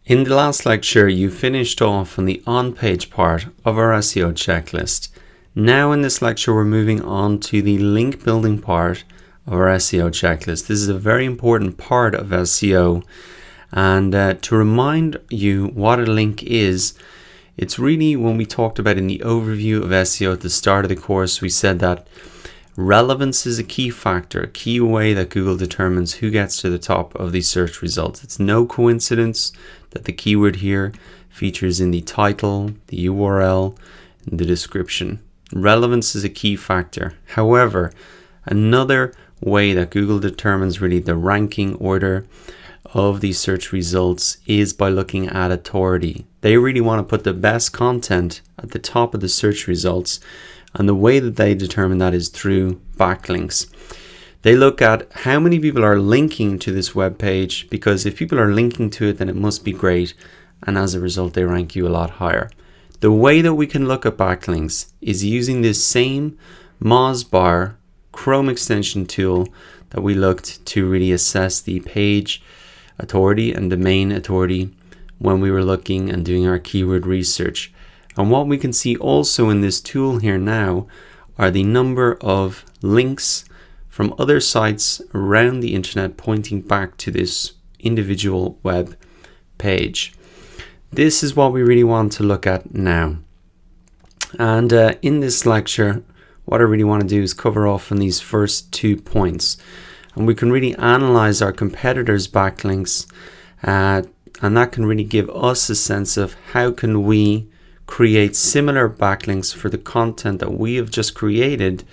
In the last lecture, you finished off on the on-page part of our SEO checklist. Now in this lecture, we're moving on to the link building part of our SEO checklist. This is a very important part of SEO. And to remind you what a link is, it's really when we talked about in the overview of SEO at the start of the course, we said that relevance is a key factor, a key way that Google determines who gets to the top of these search results. It's no coincidence that the keyword here features in the title, the URL, and the description. Relevance is a key factor. However, another way that Google determines really the ranking order of these search results is by looking at authority. They really want to put the best content at the top of the search results, and the way that they determine that is through backlinks. They look at how many people are linking to this web page, because if people are linking to it, then it must be great, and as a result they rank you a lot higher. The way that we can look at backlinks is using this same Mozbar Chrome extension tool that we looked to really assess the page authority and domain authority when we were looking and doing our keyword research. And what we can see also in this tool here now are the number of links from other sites around the internet pointing back to this individual web page. This is what we really want to look at now. And in this lecture, what I really want to do is cover off on these first 2 points. And we can really analyze our competitors' backlinks, and that can really give us a sense of how can we create similar backlinks for the content that we have just created,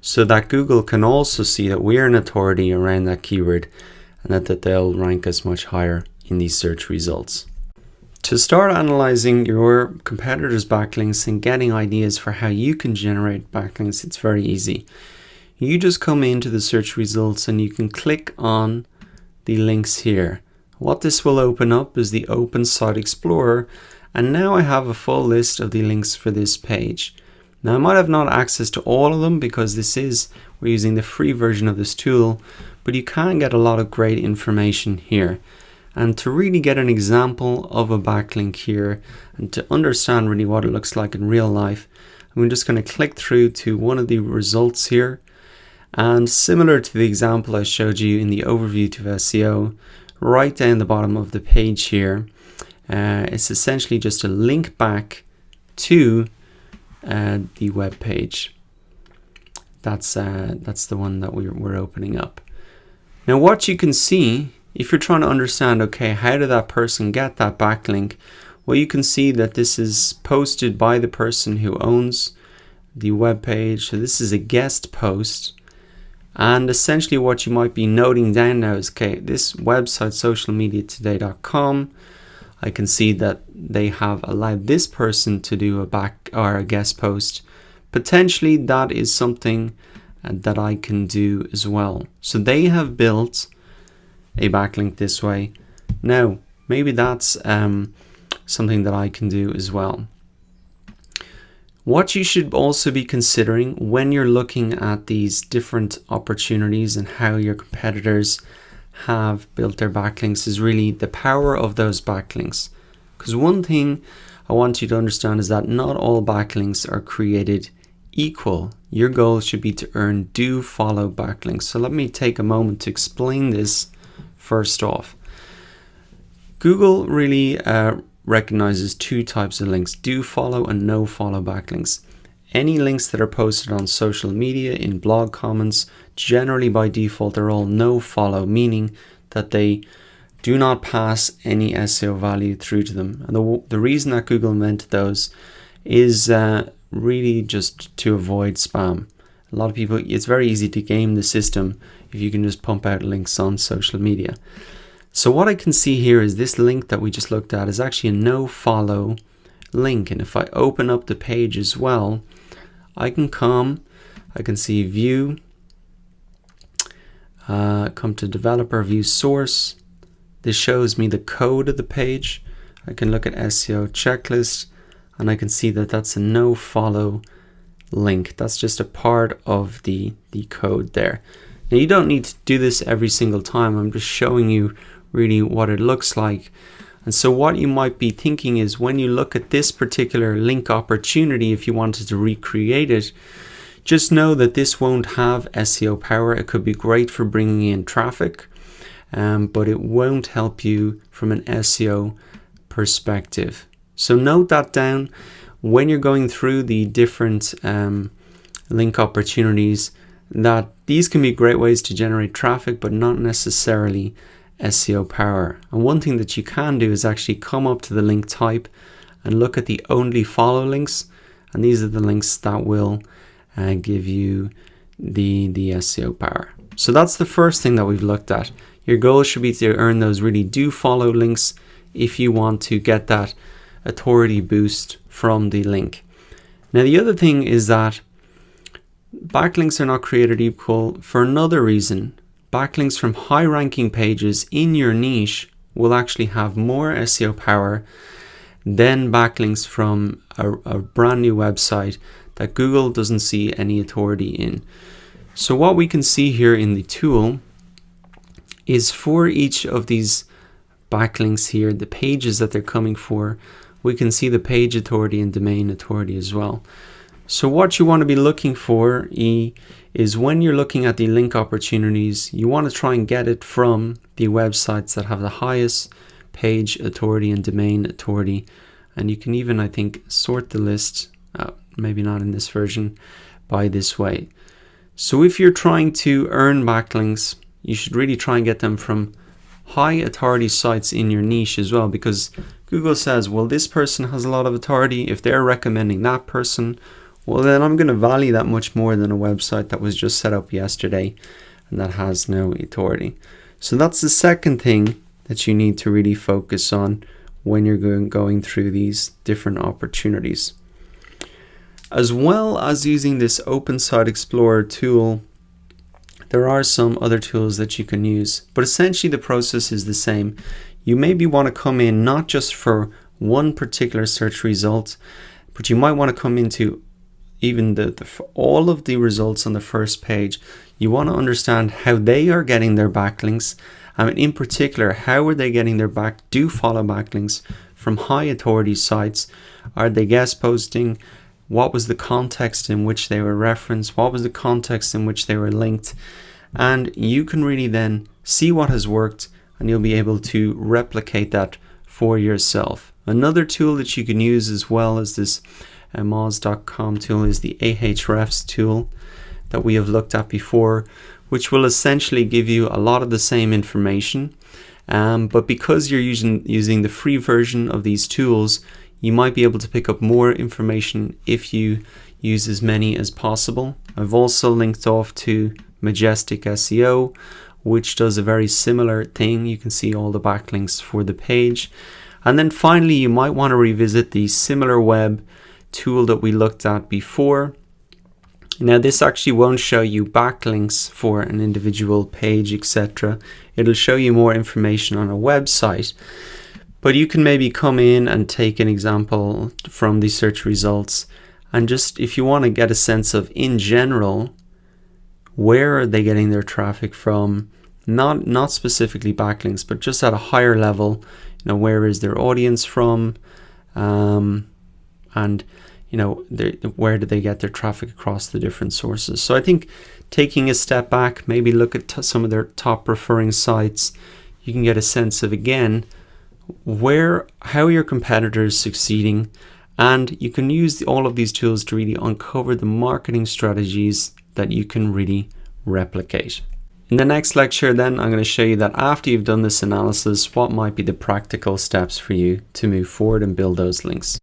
so that Google can also see that we're an authority around that keyword and that they'll rank us much higher in these search results. To start analyzing your competitors' backlinks and getting ideas for how you can generate backlinks, it's very easy. You just come into the search results and you can click on the links here. What this will open up is the Open Site Explorer, and now I have a full list of the links for this page. Now I might have not access to all of them because we're using the free version of this tool, but you can get a lot of great information here. And to really get an example of a backlink here and to understand really what it looks like in real life, I'm just going to click through to one of the results here. And similar to the example I showed you in the overview to SEO, right down the bottom of the page here, it's essentially just a link back to the web page. That's the one that we're opening up. Now what you can see, if you're trying to understand, okay, how did that person get that backlink? Well, you can see that this is posted by the person who owns the web page. So this is a guest post. And essentially what you might be noting down now is, okay, this website, socialmediatoday.com, I can see that they have allowed this person to do a guest post. Potentially that is something that I can do as well. So they have built a backlink this way. Now, maybe that's something that I can do as well. What you should also be considering when you're looking at these different opportunities and how your competitors have built their backlinks is really the power of those backlinks. Because one thing I want you to understand is that not all backlinks are created equal. Your goal should be to earn do follow backlinks. So let me take a moment to explain this first off. Google really recognizes 2 types of links: do follow and no follow backlinks. Any links that are posted on social media, in blog comments, generally by default are all no follow, meaning that they do not pass any SEO value through to them. And the reason that Google invented those is really just to avoid spam. A lot of people, it's very easy to game the system if you can just pump out links on social media. So what I can see here is this link that we just looked at is actually a no follow link. And if I open up the page as well, I can see view, come to developer, view source. This shows me the code of the page. I can look at SEO checklist and I can see that that's a no follow link. That's just a part of the code there. Now you don't need to do this every single time. I'm just showing you really what it looks like. And so what you might be thinking is, when you look at this particular link opportunity, if you wanted to recreate it, just know that this won't have SEO power. It could be great for bringing in traffic, but it won't help you from an SEO perspective. So note that down when you're going through the different link opportunities, that these can be great ways to generate traffic, but not necessarily SEO power. And one thing that you can do is actually come up to the link type and look at the only follow links, and these are the links that will give you the SEO power. So that's the first thing that we've looked at. Your goal should be to earn those really do follow links if you want to get that authority boost from the link. Now the other thing is that backlinks are not created equal for another reason. Backlinks from high ranking pages in your niche will actually have more SEO power than backlinks from a brand new website that Google doesn't see any authority in. So what we can see here in the tool is, for each of these backlinks here, the pages that they're coming for, we can see the page authority and domain authority as well. So what you want to be looking for is, when you're looking at the link opportunities, you want to try and get it from the websites that have the highest page authority and domain authority. And you can even, I think, sort the list, maybe not in this version, by this way. So if you're trying to earn backlinks, you should really try and get them from high authority sites in your niche as well, because Google says, well, this person has a lot of authority. If they're recommending that person, well, then I'm going to value that much more than a website that was just set up yesterday and that has no authority. So that's the second thing that you need to really focus on when you're going through these different opportunities. As well as using this Open Site Explorer tool, there are some other tools that you can use, but essentially the process is the same. You maybe want to come in not just for one particular search result, but you might want to come into even all of the results on the first page. You want to understand how they are getting their backlinks. In particular, how are they getting their do follow backlinks from high authority sites? Are they guest posting? What was the context in which they were referenced? What was the context in which they were linked? And you can really then see what has worked, and you'll be able to replicate that for yourself. Another tool that you can use, as well as this Moz.com tool, is the Ahrefs tool that we have looked at before, which will essentially give you a lot of the same information. But because you're using the free version of these tools, you might be able to pick up more information if you use as many as possible. I've also linked off to Majestic SEO, which does a very similar thing. You can see all the backlinks for the page. And then finally, you might want to revisit the SimilarWeb tool that we looked at before. Now, this actually won't show you backlinks for an individual page, etc. It'll show you more information on a website. But you can maybe come in and take an example from the search results, and just, if you want to get a sense of, in general, where are they getting their traffic from, not specifically backlinks, but just at a higher level, where is their audience from, and where do they get their traffic across the different sources. So I think taking a step back, maybe look at some of their top referring sites, you can get a sense of, again, how your competitors succeeding, and you can use all of these tools to really uncover the marketing strategies that you can really replicate. In the next lecture then, I'm going to show you that after you've done this analysis, what might be the practical steps for you to move forward and build those links.